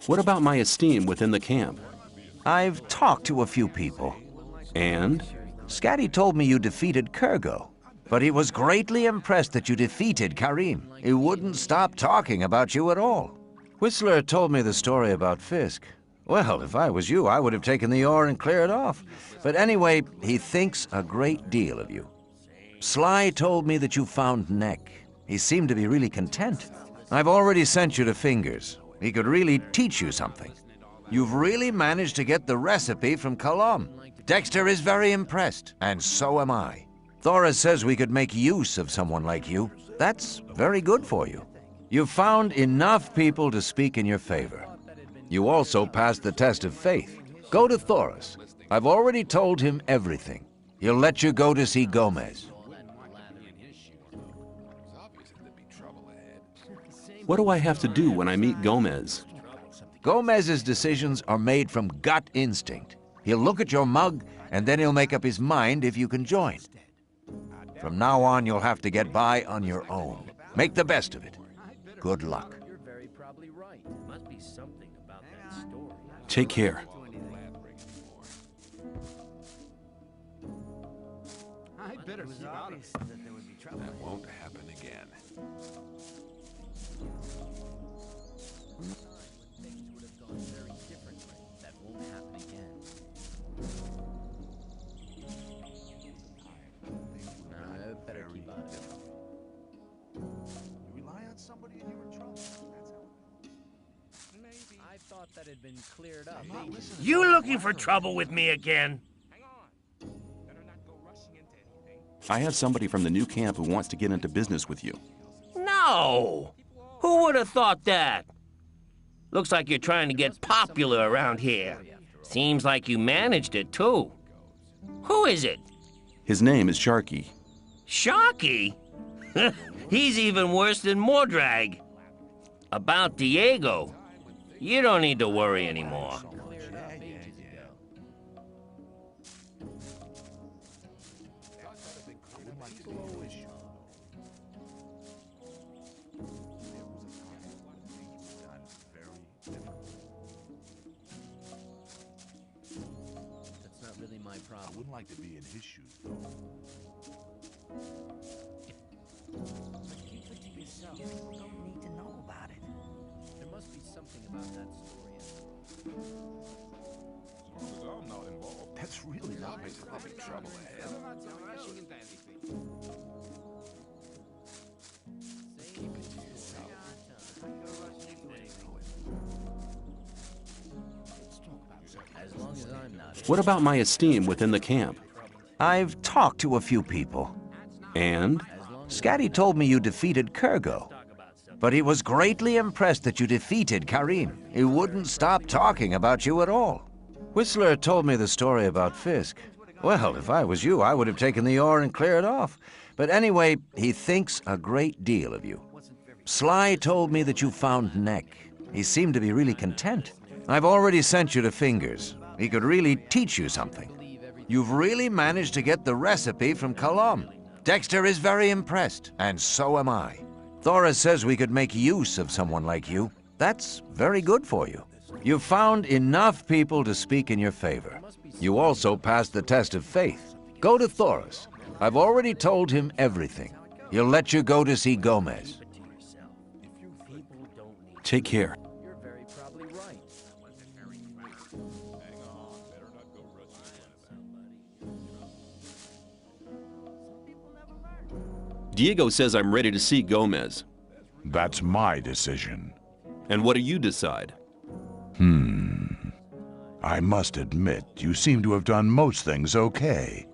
What about my esteem within the camp? I've talked to a few people. And? Scatty told me you defeated Kurgo, but he was greatly impressed that you defeated Karim. He wouldn't stop talking about you at all. Whistler told me the story about Fisk. Well, if I was you, I would have taken the ore and cleared off. But anyway, he thinks a great deal of you. Sly told me that you found Neck. He seemed to be really content. I've already sent you to Fingers. He could really teach you something. You've really managed to get the recipe from Colomb. Dexter is very impressed, and so am I. Thorus says we could make use of someone like you. That's very good for you. You've found enough people to speak in your favor. You also passed the test of faith. Go to Thorus. I've already told him everything. He'll let you go to see Gomez. What do I have to do when I meet Gomez? Gomez's decisions are made from gut instinct. He'll look at your mug, and then he'll make up his mind if you can join. From now on, you'll have to get by on your own. Make the best of it. Good luck. Take care. That won't happen again. That had been cleared up. You looking for trouble with me again? I have somebody from the new camp who wants to get into business with you. No! Who would have thought that? Looks like you're trying to get popular around here. Seems like you managed it, too. Who is it? His name is Sharky. Sharky? He's even worse than Mordrag. About Diego, you don't need to worry anymore. That's not really my problem. I wouldn't like to be in his shoes, though. Keep it to yourself. People don't need to know about it. There must be something about that story. As long as I'm not involved. That's really not making big trouble ahead. Keep it to yourself. As long as I'm not. What about my esteem within the camp? I've talked to a few people. And? Scatty told me you defeated Kurgo, but he was greatly impressed that you defeated Karim. He wouldn't stop talking about you at all. Whistler told me the story about Fisk. Well, if I was you, I would have taken the ore and cleared off. But anyway, he thinks a great deal of you. Sly told me that you found Neck. He seemed to be really content. I've already sent you to Fingers. He could really teach you something. You've really managed to get the recipe from Colomb. Dexter is very impressed, and so am I. Thorus says we could make use of someone like you. That's very good for you. You've found enough people to speak in your favor. You also passed the test of faith. Go to Thorus. I've already told him everything. He'll let you go to see Gomez. Take care. You're very probably right. Diego says I'm ready to see Gomez. That's my decision. And what do you decide? I must admit, you seem to have done most things okay.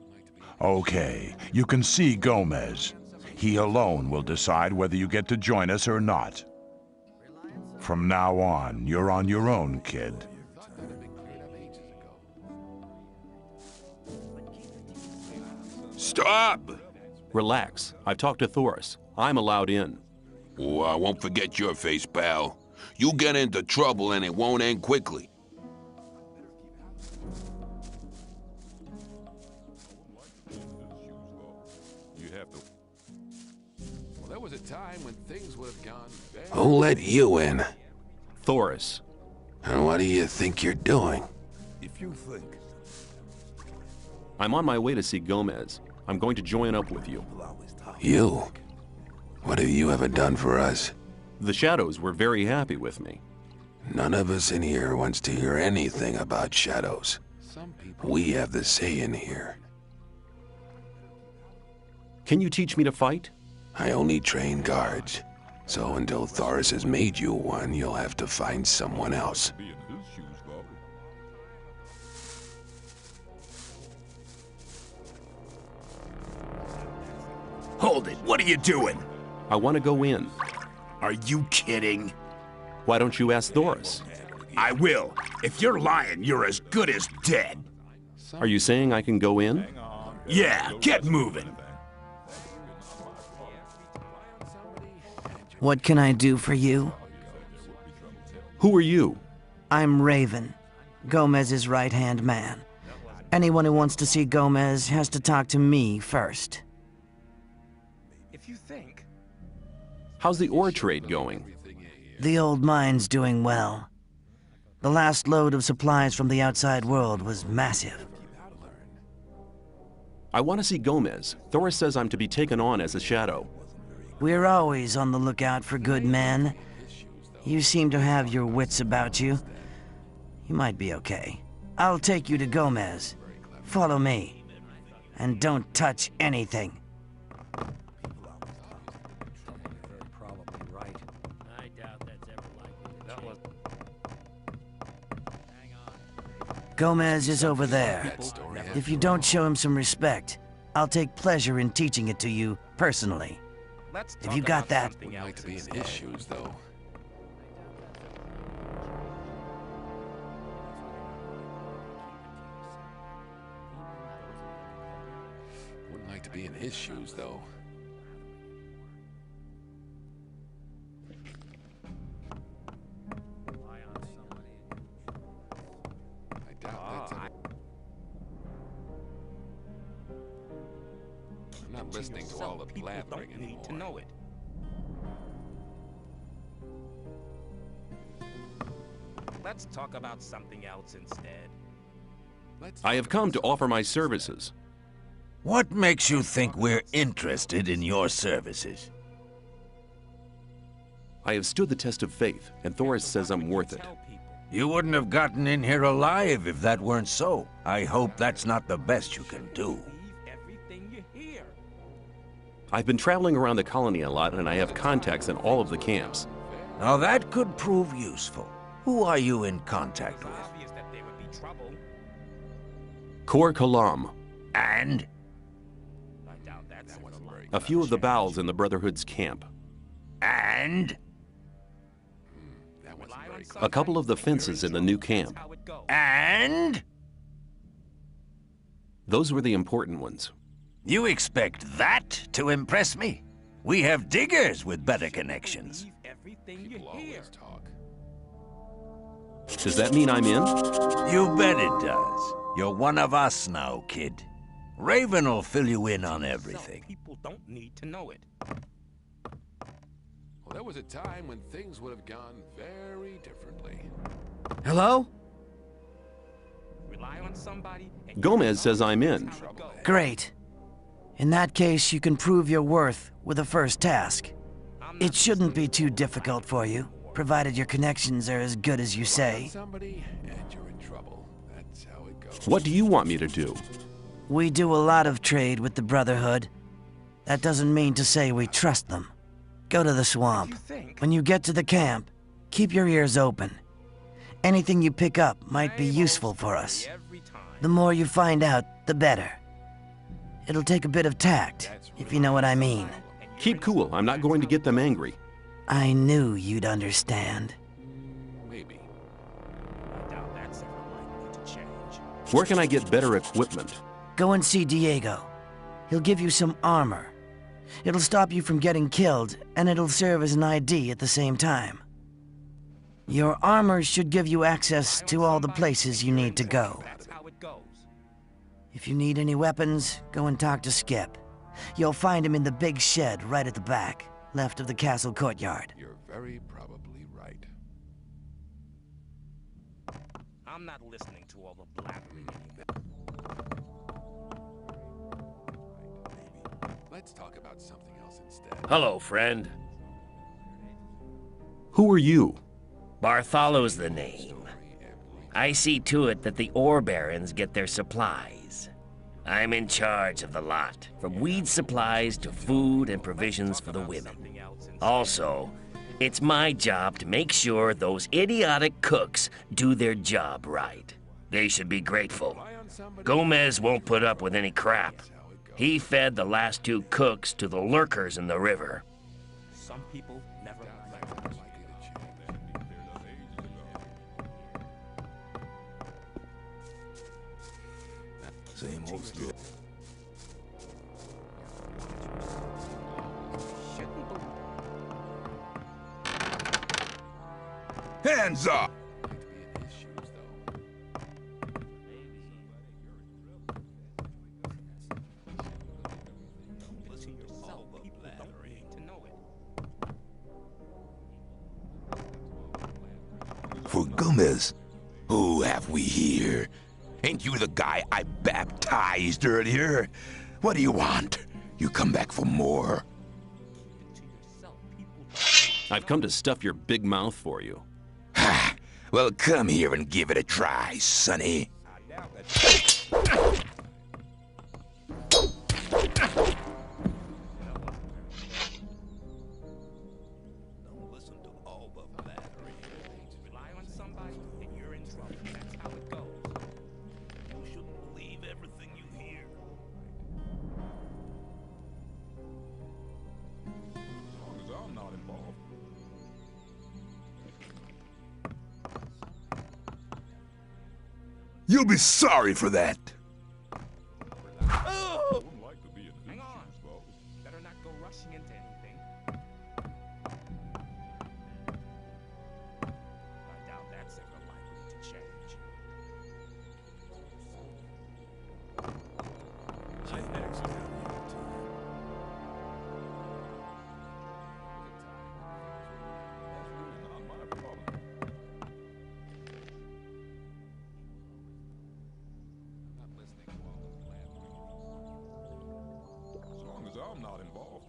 Okay, you can see Gomez. He alone will decide whether you get to join us or not. From now on, you're on your own, kid. Stop! Relax. I've talked to Thorus. I'm allowed in. Oh, I won't forget your face, pal. You get into trouble and it won't end quickly. Who let you in? Thorus. And what do you think you're doing? I'm on my way to see Gomez. I'm going to join up with you. You? What have you ever done for us? The Shadows were very happy with me. None of us in here wants to hear anything about shadows. We have the say in here. Can you teach me to fight? I only train guards. So until Thorus has made you one, you'll have to find someone else. Hold it, what are you doing? I want to go in. Are you kidding? Why don't you ask Thorus? I will. If you're lying, you're as good as dead. Are you saying I can go in? Yeah, get moving. What can I do for you? Who are you? I'm Raven, Gomez's right-hand man. Anyone who wants to see Gomez has to talk to me first. How's the ore trade going? The old mine's doing well. The last load of supplies from the outside world was massive. I want to see Gomez. Thorus says I'm to be taken on as a shadow. We're always on the lookout for good men. You seem to have your wits about you. You might be okay. I'll take you to Gomez. Follow me. And don't touch anything. Gomez is over there. If you don't show him some respect, I'll take pleasure in teaching it to you personally. Have you got that? Wouldn't like to be in his shoes, though. Wouldn't like to be in his shoes, though. I'm not listening to all the blathering anymore. Need to know it. Let's talk about something else instead. I have come to offer my services. What makes you think we're interested in your services? I have stood the test of faith, and Thorus says I'm worth it. You wouldn't have gotten in here alive if that weren't so. I hope that's not the best you can do. I've been traveling around the colony a lot, and I have contacts in all of the camps. Now that could prove useful. Who are you in contact with? Kor Kalam. And? A few of the Bowels in the Brotherhood's camp. And? A couple of the fences in the new camp. And? Those were the important ones. You expect that to impress me? We have diggers with better connections. People always talk. Does that mean I'm in? You bet it does. You're one of us now, kid. Raven will fill you in on everything. People don't need to know it. Well, there was a time when things would have gone very differently. Hello? Rely on somebody. Gomez says I'm in. Great. In that case, you can prove your worth with the first task. It shouldn't be too difficult for you, provided your connections are as good as you say. Somebody, and you're in trouble. That's how it goes. What do you want me to do? We do a lot of trade with the Brotherhood. That doesn't mean to say we trust them. Go to the swamp. When you get to the camp, keep your ears open. Anything you pick up might be useful for us. The more you find out, the better. It'll take a bit of tact, if you know what I mean. Keep cool. I'm not going to get them angry. I knew you'd understand. Maybe. I doubt that's ever likely to change. Where can I get better equipment? Go and see Diego. He'll give you some armor. It'll stop you from getting killed, and it'll serve as an ID at the same time. Your armor should give you access to all the places you need to go. That's how it goes. If you need any weapons, go and talk to Skip. You'll find him in the big shed right at the back, left of the castle courtyard. You're very probably right. I'm not listening to all the blabbering anymore. Maybe. Let's talk about something else instead. Hello, friend. Who are you? Bartholow's the name. I see to it that the ore barons get their supplies. I'm in charge of the lot, from weed supplies to food and provisions for the women. Also, it's my job to make sure those idiotic cooks do their job right. They should be grateful. Gomez won't put up with any crap. He fed the last 2 cooks to the lurkers in the river. Some people never learn. Same old story. Hands up! For Gomez, who have we here? Ain't you the guy I baptized earlier? What do you want? You come back for more? I've come to stuff your big mouth for you. Ha! Well, come here and give it a try, sonny. You'll be sorry for that. Hang on. Better not go rushing into anything. I doubt that's ever likely to change. I'm not involved.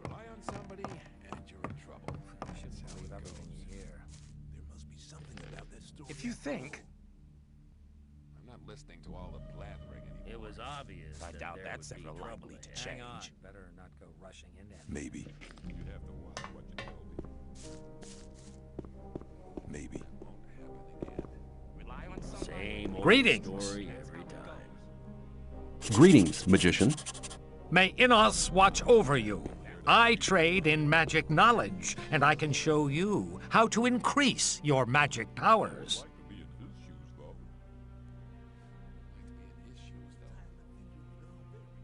Rely on somebody and you're in trouble. You should tell everything you hear. There must be something about this story. If you think, I'm not listening to all the blathering anymore. It was obvious. I doubt there that's would be ever trouble likely to ahead. change. Better not go rushing into anything. Maybe. You'd have to watch what you tell me. Maybe. Won't happen again. rely on somebody. Same old Greetings. story every time. Greetings, magician. May Innos watch over you. I trade in magic knowledge, and I can show you how to increase your magic powers. Like to be in his shoes,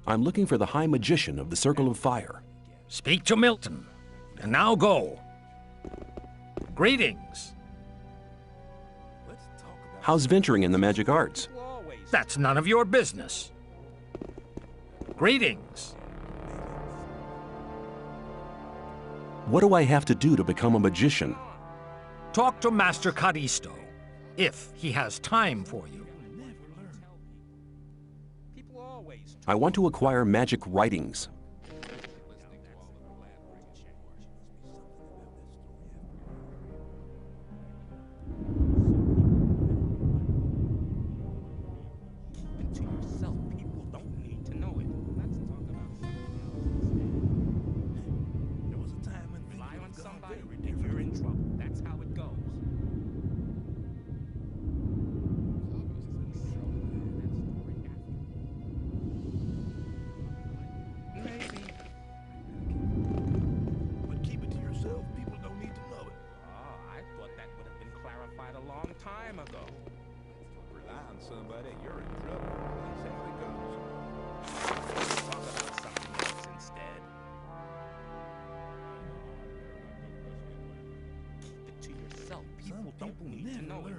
though. I'm looking for the High Magician of the Circle of Fire. Speak to Milton, and now go. Greetings. How's venturing in the magic arts? That's none of your business. Greetings. What do I have to do to become a magician? Talk to Master Cadisto, if he has time for you. People always I want to acquire magic writings. to yourself. People don't need to know it. Let's talk about something else. There was a time when rely on somebody and you're in trouble. That's how it goes. Maybe. But keep it to yourself. People don't need to know it. Oh, I thought that would have been clarified a long time ago. Rely on somebody, you're in trouble. That's how it goes. Talk about something else instead. Keep it to yourself. People don't need to know it.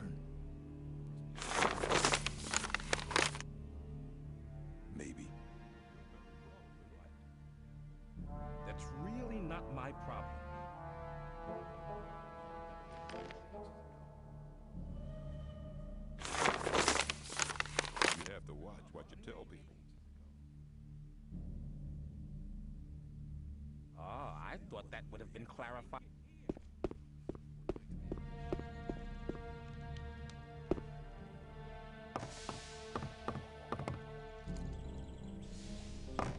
that would have been clarified.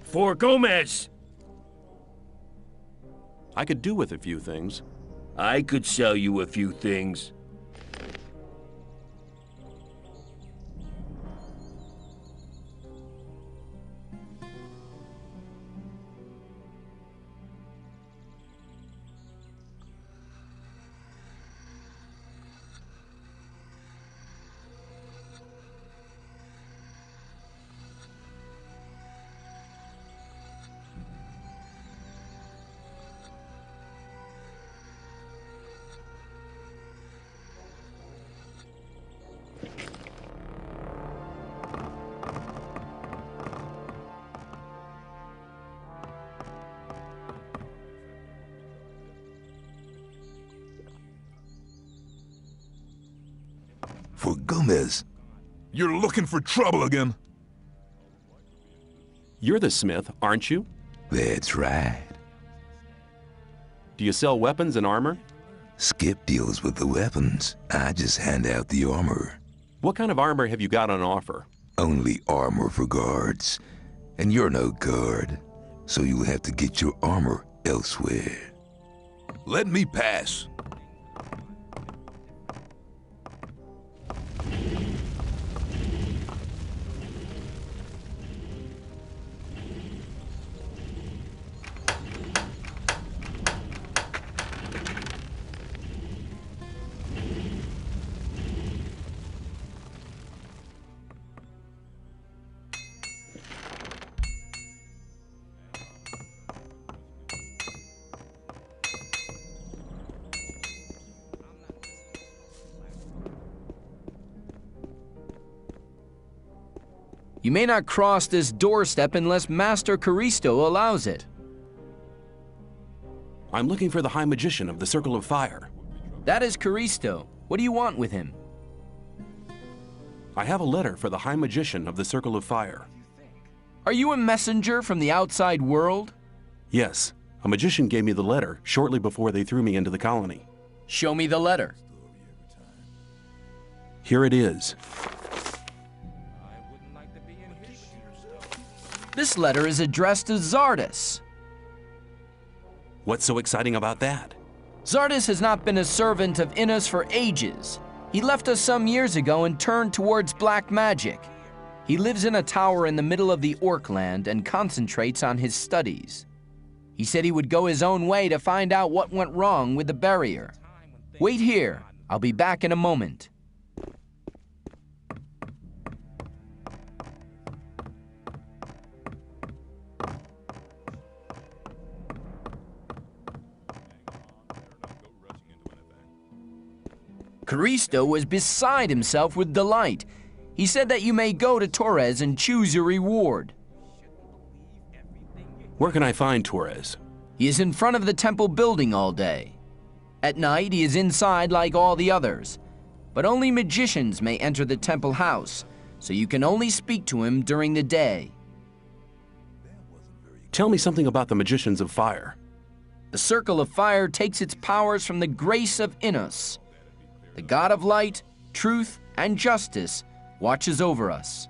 For Gomez! I could do with a few things. I could sell you a few things. For Gomez. You're looking for trouble again? You're the smith, aren't you? That's right. Do you sell weapons and armor? Skip deals with the weapons. I just hand out the armor. What kind of armor have you got on offer? Only armor for guards. And you're no guard, so you'll have to get your armor elsewhere. Let me pass. You may not cross this doorstep unless Master Caristo allows it. I'm looking for the High Magician of the Circle of Fire. That is Caristo. What do you want with him? I have a letter for the High Magician of the Circle of Fire. Are you a messenger from the outside world? Yes. A magician gave me the letter shortly before they threw me into the colony. Show me the letter. Here it is. This letter is addressed to Zardus. What's so exciting about that? Zardus has not been a servant of Innos for ages. He left us some years ago and turned towards black magic. He lives in a tower in the middle of the Orkland and concentrates on his studies. He said he would go his own way to find out what went wrong with the barrier. Wait here. I'll be back in a moment. Caristo was beside himself with delight. He said that you may go to Torres and choose your reward. Where can I find Torres? He is in front of the temple building all day. At night, he is inside like all the others. But only magicians may enter the temple house, so you can only speak to him during the day. Tell me something about the Magicians of Fire. The Circle of Fire takes its powers from the grace of Innos. The God of light, truth, and justice watches over us.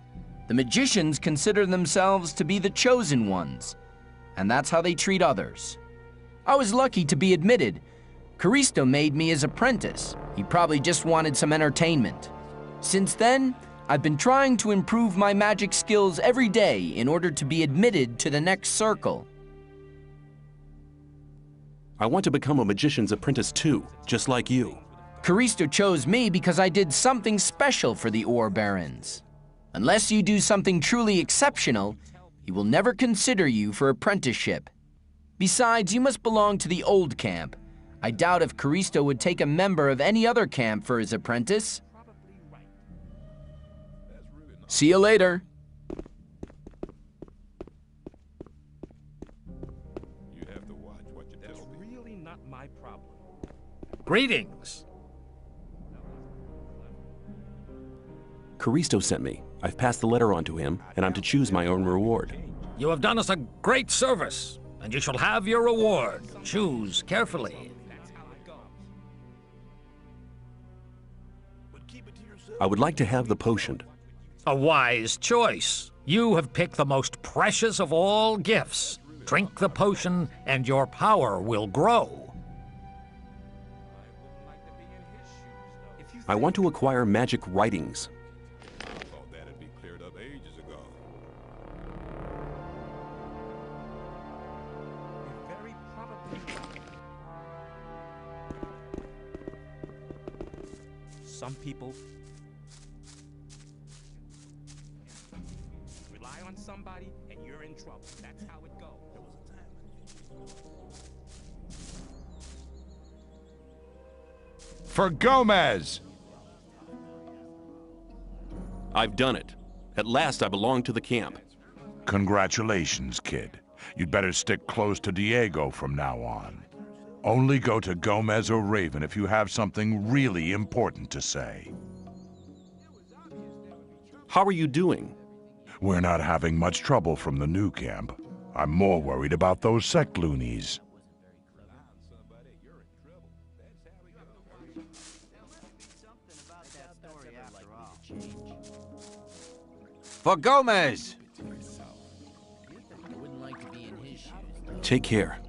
The magicians consider themselves to be the chosen ones, and that's how they treat others. I was lucky to be admitted. Caristo made me his apprentice. He probably just wanted some entertainment. Since then, I've been trying to improve my magic skills every day in order to be admitted to the next circle. I want to become a magician's apprentice too, just like you. Caristo chose me because I did something special for the Ore Barons. Unless you do something truly exceptional, he will never consider you for apprenticeship. Besides, you must belong to the old camp. I doubt if Caristo would take a member of any other camp for his apprentice. See you later. You have to watch what you tell me. That's really not my problem. Greetings. Caristo sent me. I've passed the letter on to him, and I'm to choose my own reward. You have done us a great service, and you shall have your reward. Choose carefully. I would like to have the potion. A wise choice. You have picked the most precious of all gifts. Drink the potion, and your power will grow. I want to acquire magic writings. I thought that'd be cleared up ages ago. Very probably. Some people rely on somebody and you're in trouble. That's how it goes. For Gomez! I've done it. At last I belong to the camp. Congratulations, kid. You'd better stick close to Diego from now on. Only go to Gomez or Raven if you have something really important to say. How are you doing? We're not having much trouble from the new camp. I'm more worried about those sect loonies. For Gomez! Take care.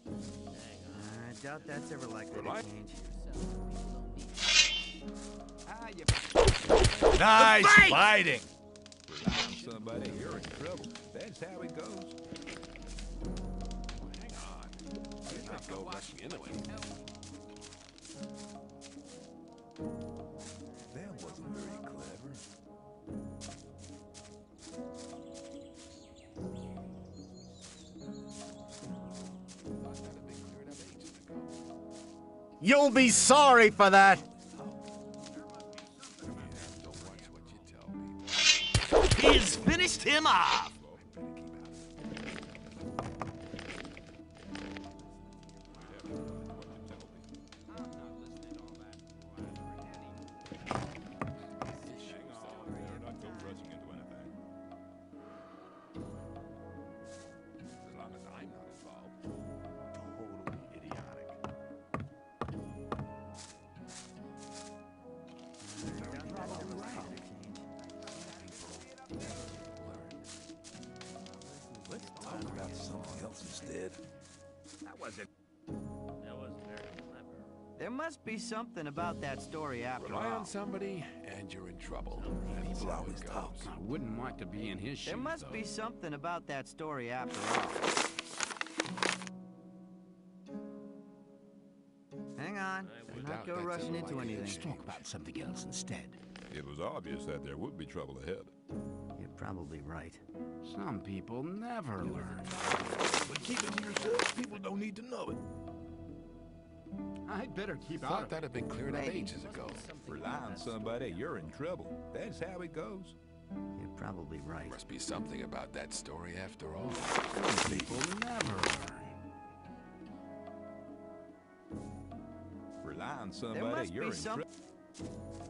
I doubt that's ever likely to change. Nice fighting! Rely on somebody, you're in trouble. That's how it goes. Hang on. You're not go rush into it. That wasn't very clever. You'll be sorry for that. He's finished him off! There must be something about that story after Rely all. on somebody and you're in trouble. People always talk. I wouldn't want to be in his shoes. There must be something about that story after all. Hang on. Better not go rushing into anything. Let's talk about something else instead. It was obvious that there would be trouble ahead. You're probably right. Some people never learn. But keep it to yourself. People don't need to know it. I'd better keep out Thought of that had been cleared up ages ago. Rely on somebody, you're in trouble. That's how it goes. You're probably right. Must be something about that story after all. Some people never learn. Rely on There somebody, must you're be in some. trouble.